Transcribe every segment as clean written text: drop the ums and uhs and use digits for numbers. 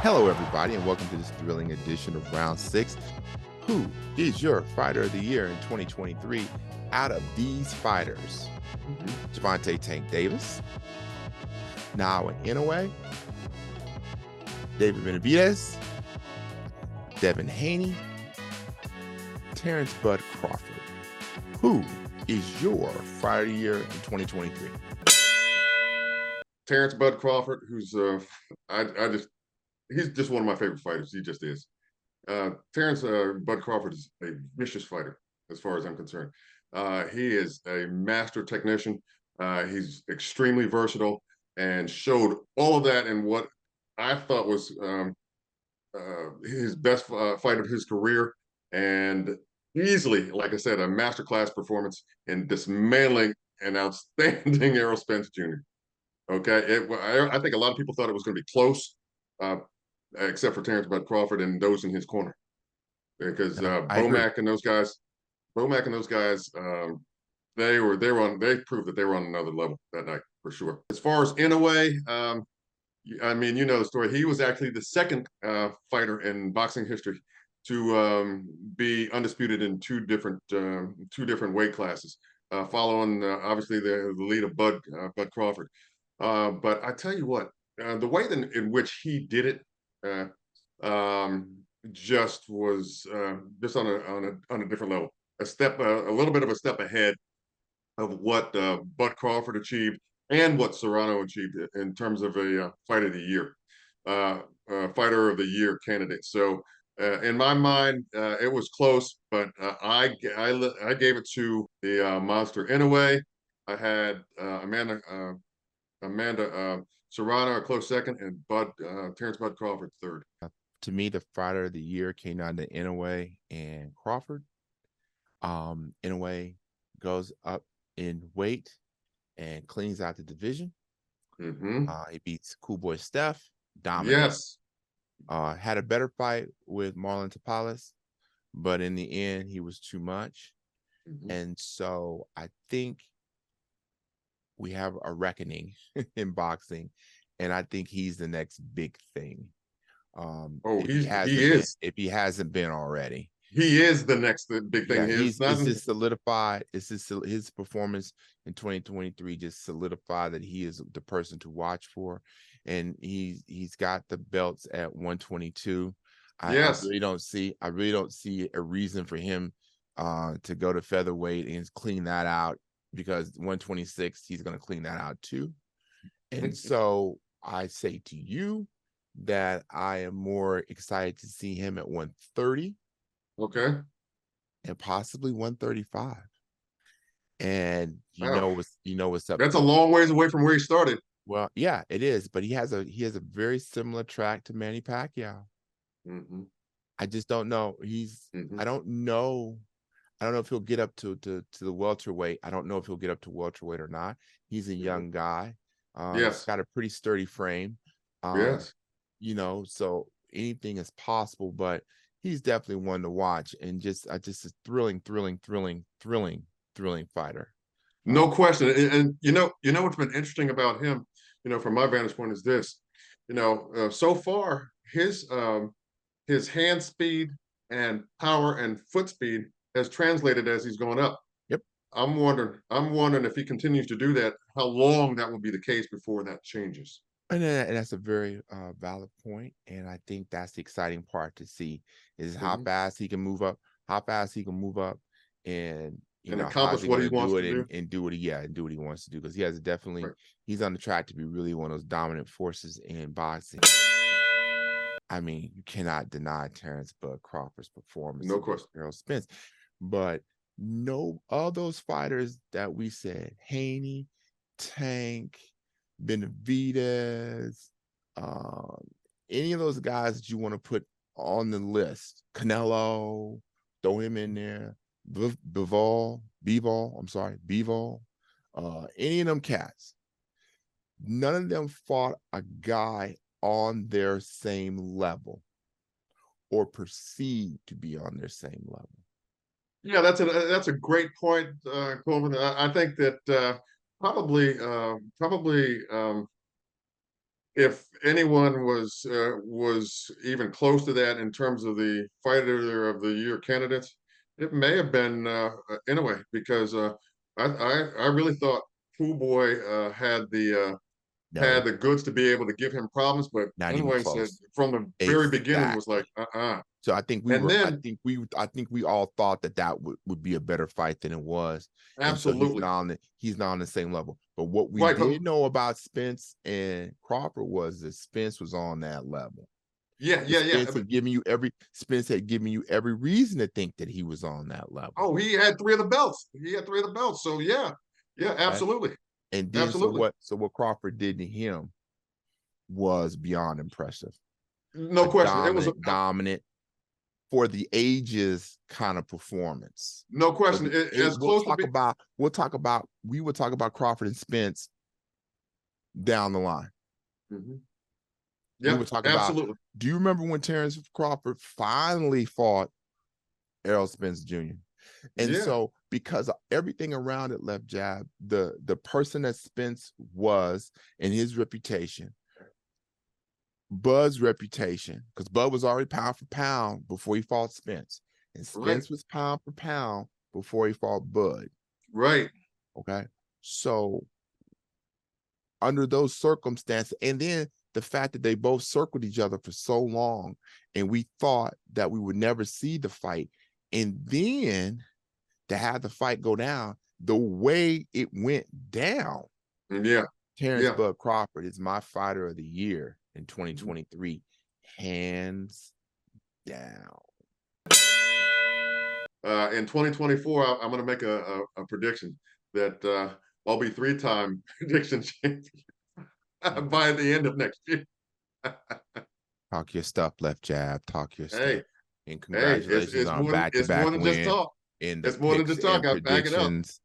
Hello, everybody, and welcome to this thrilling edition of Round 6. Who is your fighter of the year in 2023 out of these fighters? Gervonta Tank Davis, Naoya Inoue, David Benavidez, Devin Haney, Terence Bud Crawford. Who is your fighter of the year in 2023? Terence Bud Crawford, who's he's just one of my favorite fighters. He just is. Terence Bud Crawford is a vicious fighter, as far as I'm concerned. He is a master technician. He's extremely versatile and showed all of that in what I thought was his best fight of his career, and easily, like I said, a masterclass performance in dismantling an outstanding Errol Spence Jr. Okay, I think a lot of people thought it was going to be close, except for Terence Bud Crawford and those in his corner, because Bomac and those guys, they proved that they were on another level that night for sure. As far as Inoue, I mean, you know the story. He was actually the second fighter in boxing history to be undisputed in two different weight classes, following obviously the lead of Bud Crawford. But I tell you what, the way in which he did it just was just on a different level, a little bit of a step ahead of what Bud Crawford achieved and what Serrano achieved in terms of a fighter of the year candidate. So in my mind, it was close, but I gave it to the monster Inoue. I had Amanda Serrano a close second, and Terence Bud Crawford third. To me, the fighter of the year came down to Inoue and Crawford. Inoue goes up in weight and cleans out the division. He beats Cool Boy Steph, dominant. Yes. Had a better fight with Marlon Tapales, but in the end, he was too much. And so I think we have a reckoning in boxing, and I think he's the next big thing. If he hasn't been already. He is the next big thing. Yeah, it's just solidified. It's just his performance in 2023 just solidified that he is the person to watch for, and he's got the belts at 122. I really don't see a reason for him to go to featherweight and clean that out, because 126 he's going to clean that out too. And so I say to you that I am more excited to see him at 130. Okay. And possibly 135. And you know what's up. That's a long ways away from where he started. Well, yeah, it is, but he has a very similar track to Manny Pacquiao. I just don't know. I don't know if he'll get up to the welterweight. I don't know if he'll get up to welterweight or not. He's a young guy. He's got a pretty sturdy frame. You know, so anything is possible, but he's definitely one to watch, and just a thrilling fighter. No question. And you know what's been interesting about him, from my vantage point, is this. So far his hand speed and power and foot speed has translated as he's going up. Yep. I'm wondering if he continues to do that, how long that will be the case before that changes. And that's a very valid point, and I think that's the exciting part to see is how fast he can move up, and accomplish what he wants to do, and do what he wants to do, because he has definitely he's on the track to be really one of those dominant forces in boxing. I mean, you cannot deny Terence Bud Crawford's performance. No question. Errol Spence, but all those fighters that we said, Haney, Tank, Benavidez, any of those guys that you want to put on the list, Canelo, throw him in there, Bivol, any of them cats, none of them fought a guy on their same level or perceived to be on their same level. Yeah, that's a great point, Colvin. I think that probably if anyone was even close to that in terms of the fighter of the year candidates, it may have been Inoue, because I really thought Pool Boy had No, the goods to be able to give him problems, but not even Inoue said close. from the very beginning was like, Exactly. So I think we and were, then I think we all thought that would be a better fight than it was, and so absolutely he's not on the same level. But what we right, but did know about Spence and Crawford was that Spence was on that level. yeah, And yeah, yeah. Spence had given you every reason to think that he was on that level. Oh, he had 3 of the belts. He had 3 of the belts. So yeah, yeah, Okay? absolutely, And then absolutely, so what Crawford did to him was beyond impressive. no A question. It was dominant for the ages kind of performance. no For question. the As close to be. we will talk about Crawford and Spence down the line. Mhm. We Yeah, will talk about, absolutely. do you remember when Terence Crawford finally fought Errol Spence Jr.? And Yeah, so because of everything around it, left jab, the person that Spence was and his reputation, Bud's reputation, because Bud was already pound for pound before he fought Spence, and right, Spence was pound for pound before he fought Bud. right. Okay. So under those circumstances, and then the fact that they both circled each other for so long, and we thought that we would never see the fight, and then to have the fight go down the way it went down. Yeah, Terence yeah. Bud Crawford is my fighter of the year in Mhm. 2023, hands down. In 2024, I'm going to make a prediction that I'll be 3-time prediction champion by the end of next year. Talk your stuff, left jab. Talk your stuff. Hey, And hey, congratulations on a it's more back-to-back than just win talk. in the It's more than picks just talk. and I back it up. predictions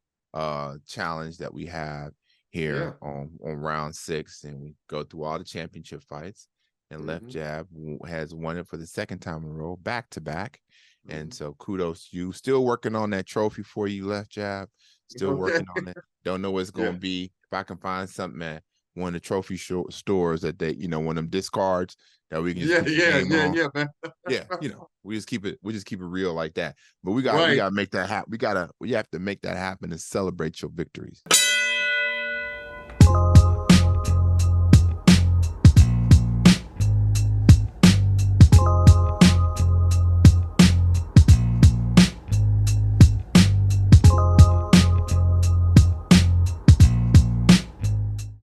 challenge that we have Yeah. here on round 6. And we go through all the championship fights. And left Hmm. jab has won it for the second time in a row, back-to-back. And Hmm. so kudos to you. Still working on that trophy for you, left jab. Still Okay. working on it. Don't know what it's Yeah. going to be. If I can find something at one of the trophy stores that they, one of them discards that we can just Yeah. put your Yeah. name Yeah. on. Yeah, man. Yeah, we just keep it real like that. But we Right. gotta make that happen. We have to make that happen and celebrate your victories.